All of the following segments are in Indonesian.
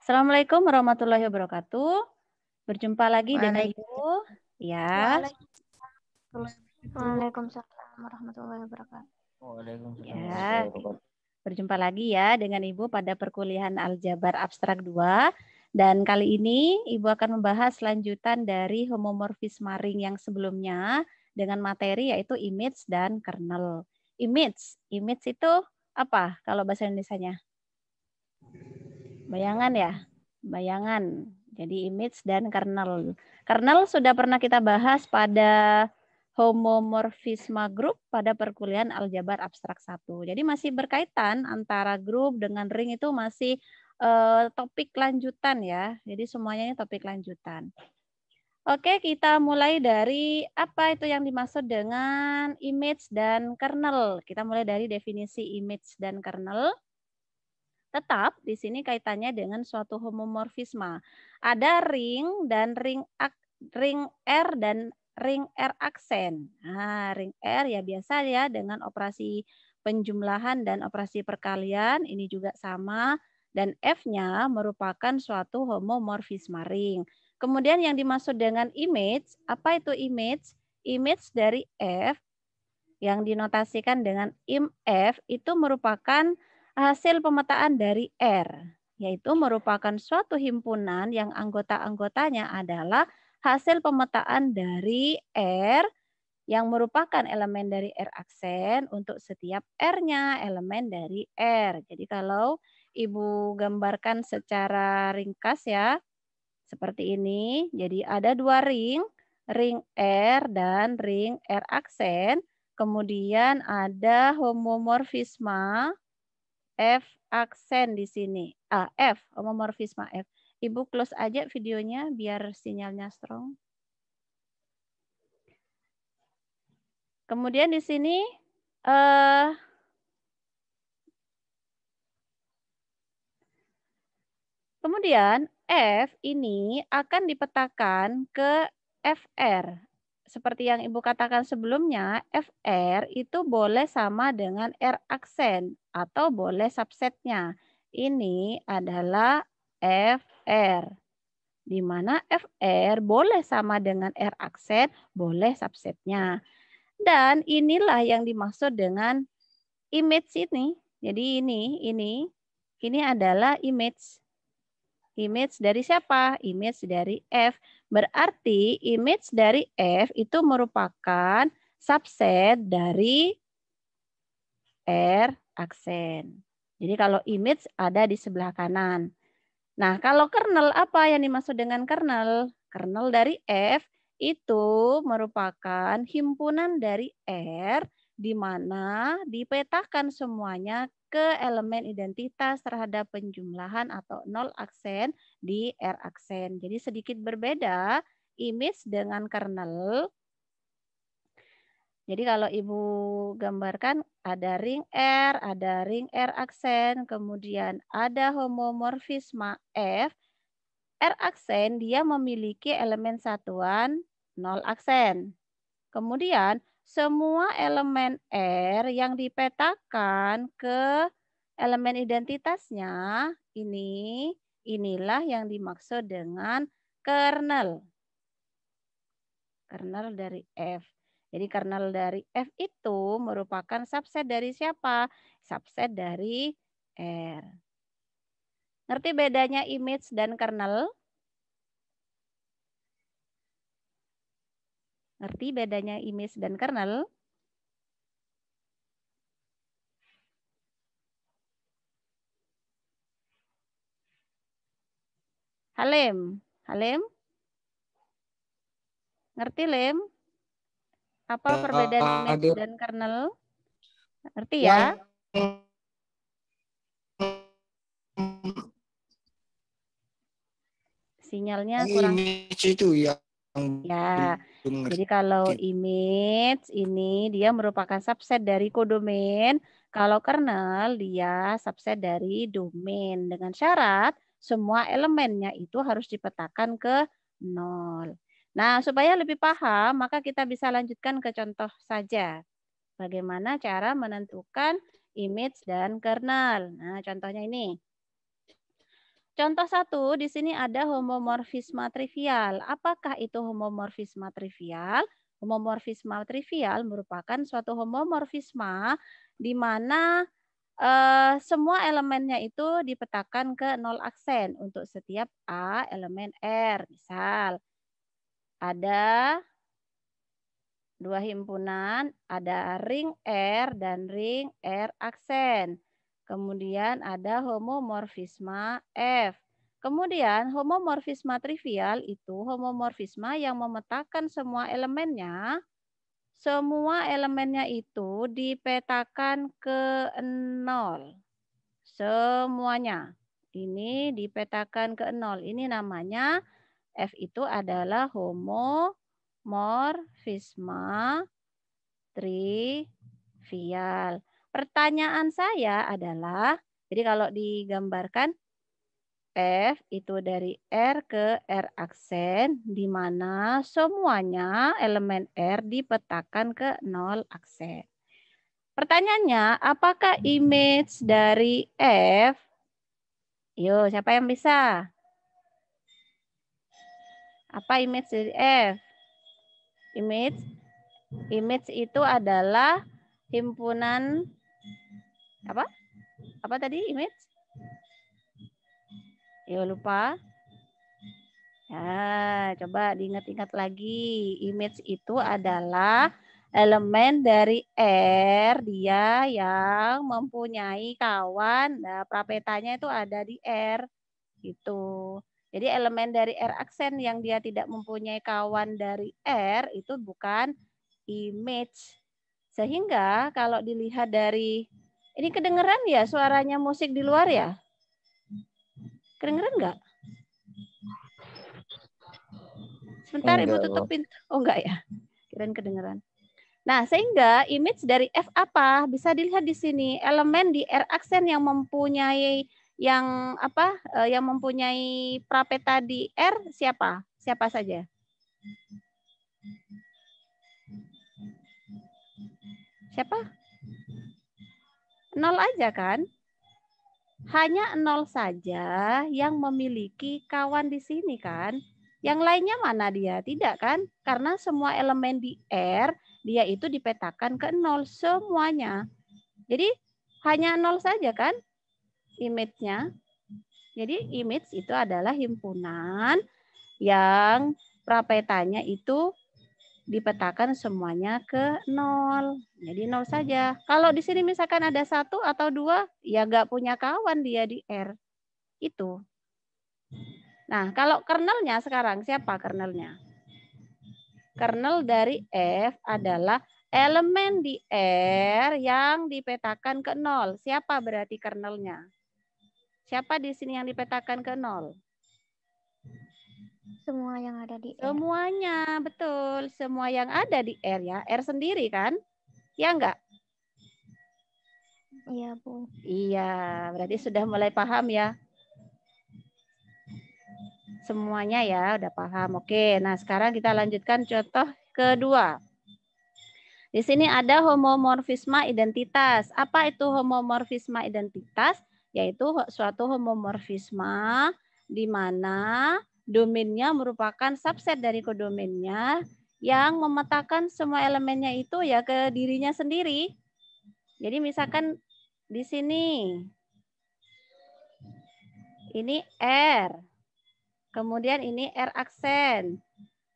Assalamualaikum warahmatullahi wabarakatuh. Berjumpa lagi dengan Ibu. Ya. Waalaikumsalam warahmatullahi wabarakatuh. Ya. Berjumpa lagi ya dengan Ibu pada perkuliahan Aljabar Abstrak 2. Dan kali ini Ibu akan membahas lanjutan dari homomorfisme ring yang sebelumnya dengan materi yaitu image dan kernel. Image itu apa kalau bahasa Indonesianya? Bayangan ya? Bayangan. Jadi image dan kernel. Kernel sudah pernah kita bahas pada homomorfisme grup pada perkuliahan Aljabar Abstrak 1. Jadi masih berkaitan antara grup dengan ring itu masih topik lanjutan ya. Jadi semuanya ini topik lanjutan. Oke, kita mulai dari apa itu yang dimaksud dengan image dan kernel. Kita mulai dari definisi image dan kernel. Tetap di sini kaitannya dengan suatu homomorfisme. Ada ring dan ring R dan ring R aksen. Nah, ring R ya biasa ya dengan operasi penjumlahan dan operasi perkalian ini juga sama dan F-nya merupakan suatu homomorfisme ring. Kemudian yang dimaksud dengan image, apa itu image? Image dari F yang dinotasikan dengan IMF itu merupakan hasil pemetaan dari R, yaitu merupakan suatu himpunan yang anggota-anggotanya adalah hasil pemetaan dari R yang merupakan elemen dari R aksen untuk setiap R-nya elemen dari R. Jadi kalau Ibu gambarkan secara ringkas ya, seperti ini. Jadi ada dua ring R dan ring R aksen. Kemudian ada homomorfisme F aksen di sini. F, homomorfisme F. Ibu close aja videonya biar sinyalnya strong. Kemudian di sini kemudian F ini akan dipetakan ke FR. Seperti yang Ibu katakan sebelumnya, FR itu boleh sama dengan R aksen atau boleh subsetnya. Ini adalah FR. Di mana FR boleh sama dengan R aksen, boleh subsetnya. Dan inilah yang dimaksud dengan image ini. Jadi ini adalah image. Image dari siapa? Image dari F. Berarti image dari F itu merupakan subset dari R aksen. Jadi kalau image ada di sebelah kanan. Nah, kalau kernel apa yang dimaksud dengan kernel? Kernel dari F itu merupakan himpunan dari R di mana dipetakan semuanya ke elemen identitas terhadap penjumlahan atau nol aksen di R aksen. Jadi sedikit berbeda image dengan kernel. Jadi kalau Ibu gambarkan ada ring R aksen, kemudian ada homomorfisme F. R aksen dia memiliki elemen satuan nol aksen. Kemudian semua elemen R yang dipetakan ke elemen identitasnya inilah yang dimaksud dengan kernel. Kernel dari F. Jadi kernel dari F itu merupakan subset dari siapa? Subset dari R. Ngerti bedanya image dan kernel? Ngerti bedanya image dan kernel? Halim? Ngerti, Lim? Apa perbedaan image dan kernel? Ngerti ya? Sinyalnya kurang. Image itu yang Ya, jadi kalau image ini dia merupakan subset dari kodomain. Kalau kernel dia subset dari domain. Dengan syarat semua elemennya itu harus dipetakan ke 0. Nah, supaya lebih paham, maka kita bisa lanjutkan ke contoh saja. Bagaimana cara menentukan image dan kernel. Nah, contohnya ini. Contoh 1, di sini ada homomorfisme trivial. Apakah itu homomorfisme trivial? Homomorfisme trivial merupakan suatu homomorfisme di mana semua elemennya itu dipetakan ke 0 aksen untuk setiap A elemen R. Misal, ada dua himpunan, ada ring R dan ring R aksen. Kemudian ada homomorfisme F. Kemudian homomorfisme trivial itu homomorfisme yang memetakan semua elemennya itu dipetakan ke 0. Semuanya. Ini dipetakan ke 0. Ini namanya F itu adalah homomorfisme trivial. Pertanyaan saya adalah, jadi kalau digambarkan F itu dari R ke R aksen, di mana semuanya elemen R dipetakan ke 0 aksen. Pertanyaannya, apakah image dari F? Yuk, siapa yang bisa? Apa image dari F? Image itu adalah himpunan apa? Apa tadi image? Yuk, lupa. Ya, coba diingat-ingat lagi. Image itu adalah elemen dari R, dia yang mempunyai kawan. Nah, prapetanya itu ada di R. Gitu. Jadi elemen dari R aksen yang dia tidak mempunyai kawan dari R itu bukan image. Sehingga kalau dilihat dari, ini kedengeran ya suaranya musik di luar ya? Kedengeran nggak? Sebentar Ibu tutup pintu. Oh enggak ya? Kirain kedengeran. Nah, sehingga image dari F apa? Bisa dilihat di sini. Elemen di R aksen yang mempunyai yang mempunyai prapeta di R siapa? Siapa saja? Siapa? 0 aja kan? Hanya 0 saja yang memiliki kawan di sini kan? Yang lainnya mana dia? Tidak kan? Karena semua elemen di R, dia itu dipetakan ke 0 semuanya. Jadi hanya 0 saja kan image-nya. Jadi image itu adalah himpunan yang prapetanya itu dipetakan semuanya ke 0. Jadi 0 saja. Kalau di sini misalkan ada 1 atau 2, ya nggak punya kawan dia di R. Itu. Nah, kalau kernelnya sekarang, siapa kernelnya? Kernel dari F adalah elemen di R yang dipetakan ke 0. Siapa berarti kernelnya? Siapa di sini yang dipetakan ke 0? Semua yang ada di R. Semuanya, betul. Semua yang ada di R ya. R sendiri kan? Ya enggak? Iya, Bu. Iya, berarti sudah mulai paham ya. Semuanya ya, udah paham. Oke, nah sekarang kita lanjutkan contoh kedua. Di sini ada homomorfisme identitas. Apa itu homomorfisme identitas? Yaitu suatu homomorfisme di mana domainnya merupakan subset dari kodomainnya yang memetakan semua elemennya itu ya ke dirinya sendiri. Jadi misalkan di sini ini R, kemudian ini R aksen.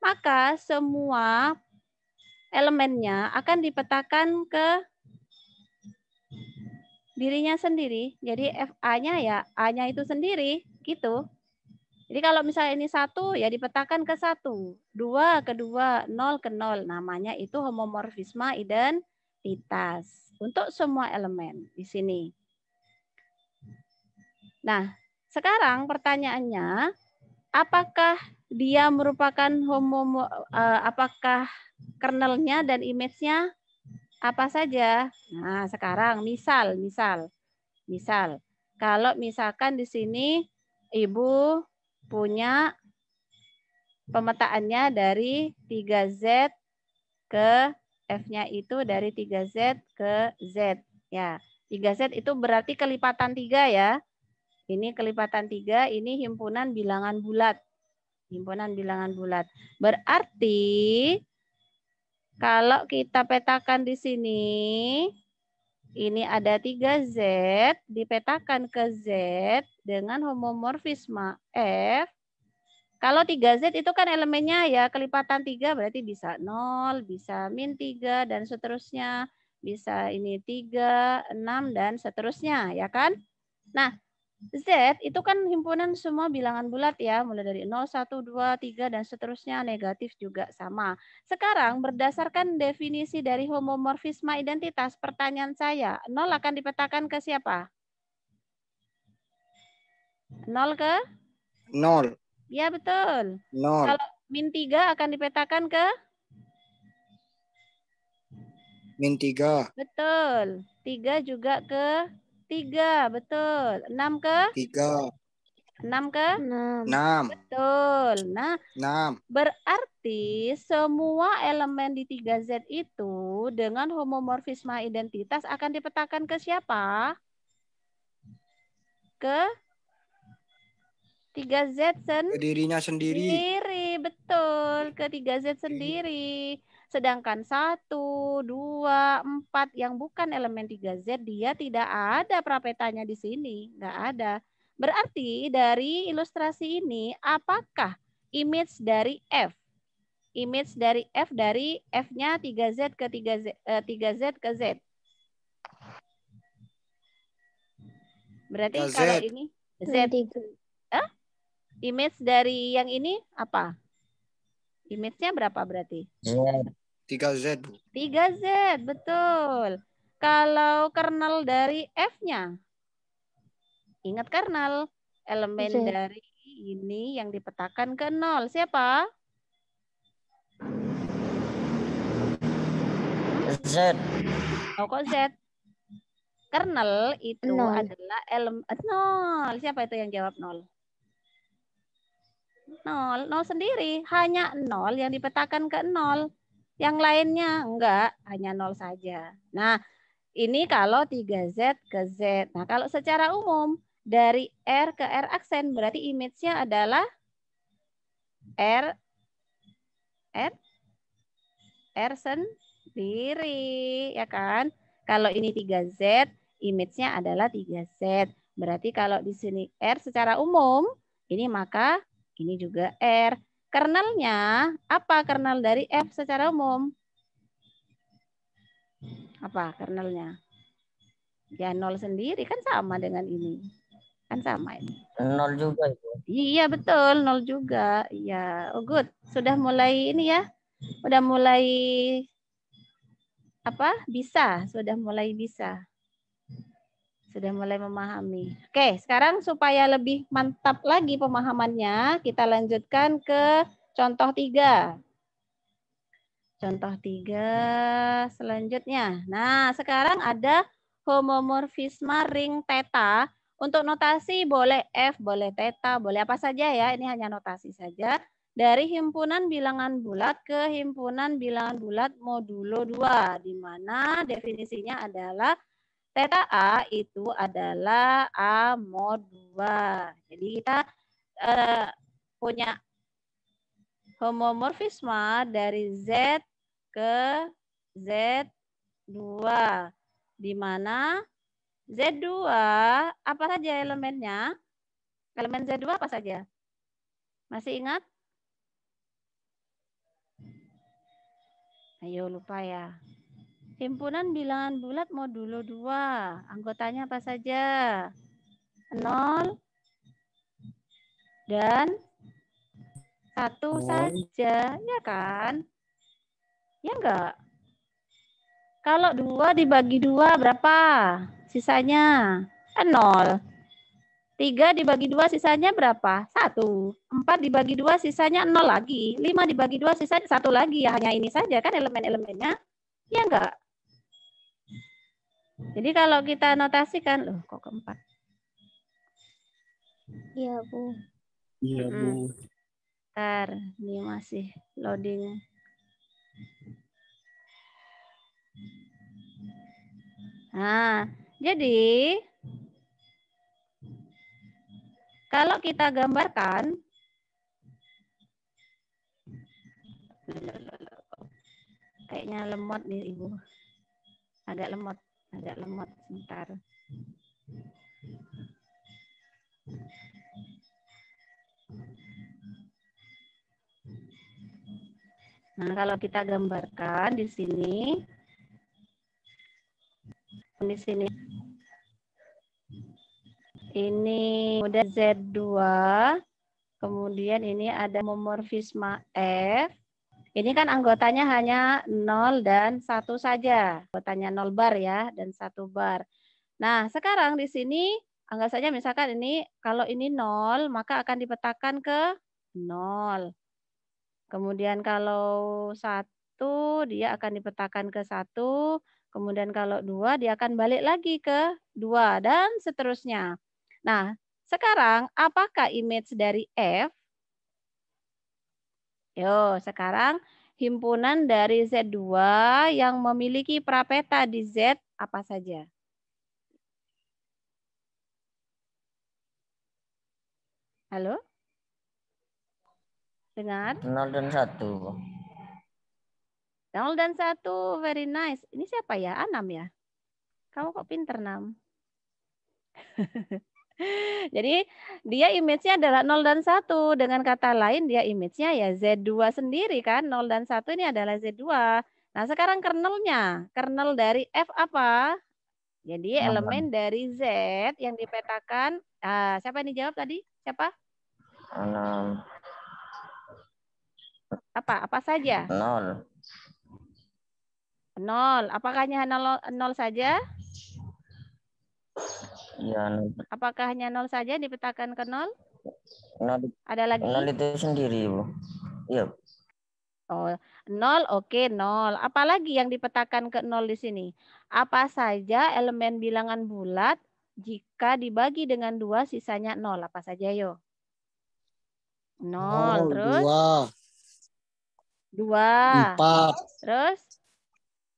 Maka semua elemennya akan dipetakan ke dirinya sendiri. Jadi FA-nya ya A-nya itu sendiri gitu. Jadi kalau misalnya ini 1 ya dipetakan ke 1, 2 ke 2, 0 ke 0. Namanya itu homomorfisme identitas untuk semua elemen di sini. Nah, sekarang pertanyaannya, apakah dia merupakan apakah kernelnya dan image-nya apa saja? Nah, sekarang misal kalau misalkan di sini Ibu punya pemetaannya dari 3Z ke F-nya itu dari 3Z ke Z. Ya, 3Z itu berarti kelipatan 3 ya. Ini kelipatan 3, ini himpunan bilangan bulat. Himpunan bilangan bulat. Berarti kalau kita petakan di sini, ini ada 3Z, dipetakan ke Z dengan homomorfisme F. Kalau 3Z itu kan elemennya ya kelipatan 3, berarti bisa 0, bisa min 3, dan seterusnya. Bisa ini 3, 6, dan seterusnya, ya kan? Nah, Z itu kan himpunan semua bilangan bulat ya, mulai dari 0, 1, 2, 3, dan seterusnya, negatif juga sama. Sekarang berdasarkan definisi dari homomorfisme identitas, pertanyaan saya, 0 akan dipetakan ke siapa? 0 ke? 0. Ya betul. 0. Kalau min 3 akan dipetakan ke? Min 3. Betul. 3 juga ke 3, betul. 6 ke? 3. 6 ke? 6. 6. Betul. Nah, 6. berarti semua elemen di 3Z itu dengan homomorfisme identitas akan dipetakan ke siapa? Ke 3Z Ke dirinya sendiri. sendiri, betul. Ke 3Z sendiri. Sedangkan 1, 2, 4 yang bukan elemen 3Z, dia tidak ada prapetanya di sini. Nggak ada. Berarti dari ilustrasi ini, apakah image dari F? Image dari F dari F-nya 3Z ke 3Z ke Z. Berarti 3Z. kalau ini Z. Image dari yang ini apa? Image-nya berapa berarti? 3Z, Bu. 3Z, betul. Kalau kernel dari F-nya, ingat kernel, elemen Z. dari ini yang dipetakan ke 0. Siapa? Z. Oh, kok Z? Kernel itu 0. adalah elemen 0. Siapa itu yang jawab 0? 0. 0 sendiri. Hanya 0 yang dipetakan ke 0. Yang lainnya enggak, hanya 0 saja. Nah, ini kalau 3Z ke Z. Nah, kalau secara umum, dari R ke R aksen, berarti image-nya adalah R sendiri, ya kan? Kalau ini 3Z, image-nya adalah 3Z. Berarti kalau di sini R secara umum, ini maka ini juga R. Kernelnya, apa kernel dari F secara umum? Apa kernelnya? Ya 0 sendiri, kan sama dengan ini. Kan sama ini. 0 juga itu. Iya betul, 0 juga. Iya, oh good. Sudah mulai ini ya. Udah mulai apa? Bisa, sudah mulai bisa. Sudah mulai memahami. Oke, sekarang supaya lebih mantap lagi pemahamannya, kita lanjutkan ke contoh 3. Contoh 3 selanjutnya. Nah, sekarang ada homomorfisme ring theta. Untuk notasi boleh F, boleh theta, boleh apa saja ya. Ini hanya notasi saja. Dari himpunan bilangan bulat ke himpunan bilangan bulat modulo 2. Di mana definisinya adalah theta A itu adalah A mod 2. Jadi kita punya homomorfisme dari Z ke Z2. Di mana Z2 apa saja elemennya? Elemen Z2 apa saja? Masih ingat? Ayo lupa ya. Himpunan bilangan bulat modulo 2. Anggotanya apa saja? 0 dan 1 saja, ya kan? Ya enggak? Kalau 2 dibagi 2 berapa? Sisanya 0. 3 dibagi 2 sisanya berapa? 1. 4 dibagi 2 sisanya 0 lagi. 5 dibagi 2 sisanya 1 lagi. Ya hanya ini saja kan elemen-elemennya. Ya enggak? Jadi kalau kita notasikan, loh kok keempat? Iya, Bu. Iya, Bu. Bentar, ini masih loading. Nah, jadi kalau kita gambarkan, kayaknya lemot nih Ibu. Agak lemot sebentar. Nah, kalau kita gambarkan di sini ini udah Z2, kemudian ini ada homomorfisme F. Ini kan anggotanya hanya 0 dan 1 saja. Anggotanya 0 bar ya, dan 1 bar. Nah, sekarang di sini, anggap saja misalkan ini, kalau ini 0, maka akan dipetakan ke 0. Kemudian kalau 1, dia akan dipetakan ke 1. Kemudian kalau 2, dia akan balik lagi ke 2, dan seterusnya. Nah, sekarang apakah image dari F? Yo, sekarang himpunan dari Z2 yang memiliki prapeta di Z apa saja? Halo? Dengar? 0 dan 1. 0 dan 1, very nice. Ini siapa ya? Anam ya? Kamu kok pinter, Nam? Jadi dia image-nya adalah 0 dan 1. Dengan kata lain dia image-nya ya Z2 sendiri kan. 0 dan 1 ini adalah Z2. Nah sekarang kernelnya. Kernel dari F apa? Jadi elemen dari Z yang dipetakan. Siapa yang dijawab tadi? Siapa? 6. Apa saja? 0. 0. Apakah hanya 0 saja? Ya, 0. Apakah hanya 0 saja dipetakan ke 0? 0. Ada lagi? 0 itu sendiri, Bu. Iya. Oh, 0, oke, 0. Apalagi yang dipetakan ke 0 di sini? Apa saja elemen bilangan bulat jika dibagi dengan 2 sisanya 0? Apa saja, yo? 0, terus? 2. 4. Terus?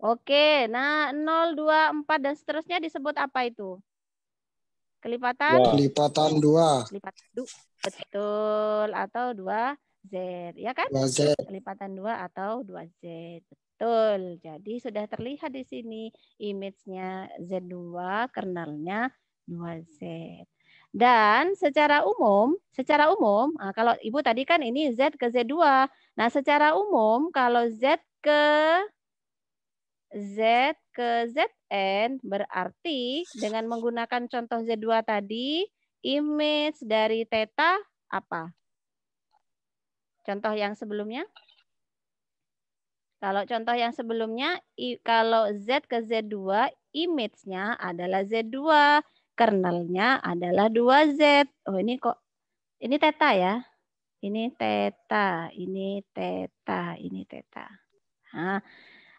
Oke, nah 0, 2, 4, dan seterusnya disebut apa itu? Kelipatan? Kelipatan 2. Kelipatan 2. Betul, atau 2Z, ya kan? 2Z. Kelipatan 2 atau 2Z. Betul. Jadi sudah terlihat di sini image-nya Z2, kernelnya 2Z. Dan secara umum, kalau Ibu tadi kan ini Z ke Z2. Nah, secara umum kalau Z ke Zn berarti dengan menggunakan contoh Z2 tadi, image dari theta apa? Contoh yang sebelumnya? Kalau contoh yang sebelumnya, kalau Z ke Z2, image-nya adalah Z2. Kernelnya adalah 2Z. Oh ini kok, ini theta ya? Ini theta, ini theta, ini theta. Nah,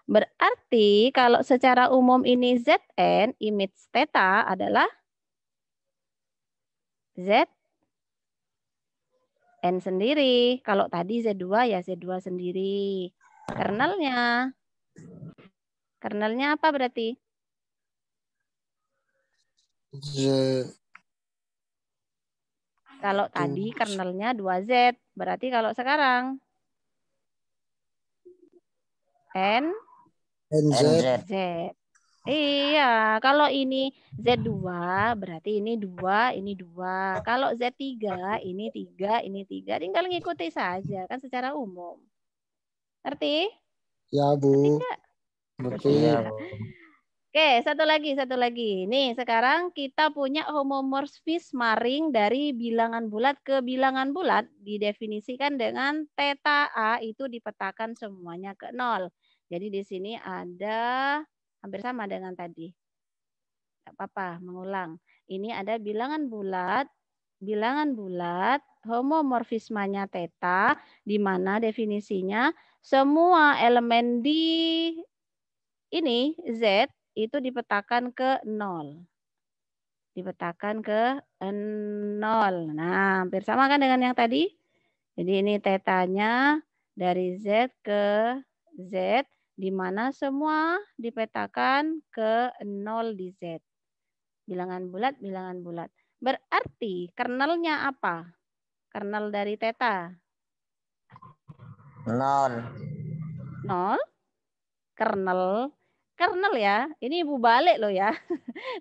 berarti kalau secara umum ini Zn, image theta adalah Zn sendiri. Kalau tadi Z2 ya Z2 sendiri. Kernelnya apa berarti? Kalau tadi kernelnya 2Z. Berarti kalau sekarang NZ. Z. Iya, kalau ini Z2 berarti ini 2, ini 2. Kalau Z3 ini 3, ini 3. Tinggal ngikuti saja kan secara umum. Ngerti? Ya, Bu. Ngerti enggak? Ngerti. Iya, Bu. Oke, satu lagi. Nih, sekarang kita punya homomorfisme ring dari bilangan bulat ke bilangan bulat didefinisikan dengan theta A itu dipetakan semuanya ke 0. Jadi di sini ada hampir sama dengan tadi. Enggak apa-apa, mengulang. Ini ada bilangan bulat, homomorfismenya theta, di mana definisinya semua elemen di ini Z itu dipetakan ke 0. Dipetakan ke 0. Nah, hampir sama kan dengan yang tadi? Jadi ini tetanya dari Z ke Z, di mana semua dipetakan ke 0 di Z. Bilangan bulat. Berarti kernelnya apa? Kernel dari theta. 0. 0. Kernel ya. Ini Ibu balik loh ya.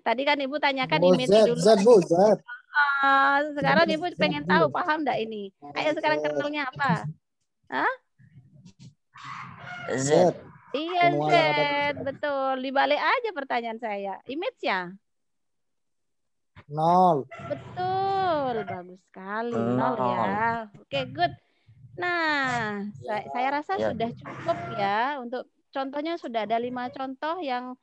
Tadi kan Ibu tanyakan Oh, image Z, dulu. Z, Bu, Z. Sekarang Ibu Z, pengen Bu. tahu, paham enggak ini? Ayo sekarang kernelnya apa? Hah? Z. Iya, Semua Z. yang ada di Betul. Dibalik aja pertanyaan saya. Image-nya? 0. Betul. Bagus sekali. 0 ya. Oke, good. Nah, saya rasa Ya. sudah cukup ya untuk contohnya sudah ada 5 contoh yang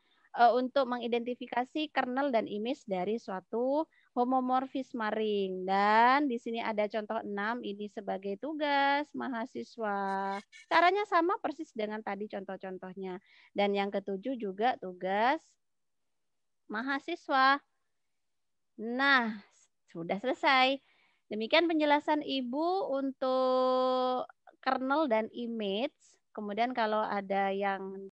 untuk mengidentifikasi kernel dan image dari suatu homomorfisme ring. Dan di sini ada contoh 6 ini sebagai tugas mahasiswa. Caranya sama persis dengan tadi contoh-contohnya. Dan yang ketujuh juga tugas mahasiswa. Nah, sudah selesai. Demikian penjelasan Ibu untuk kernel dan image. Kemudian kalau ada yang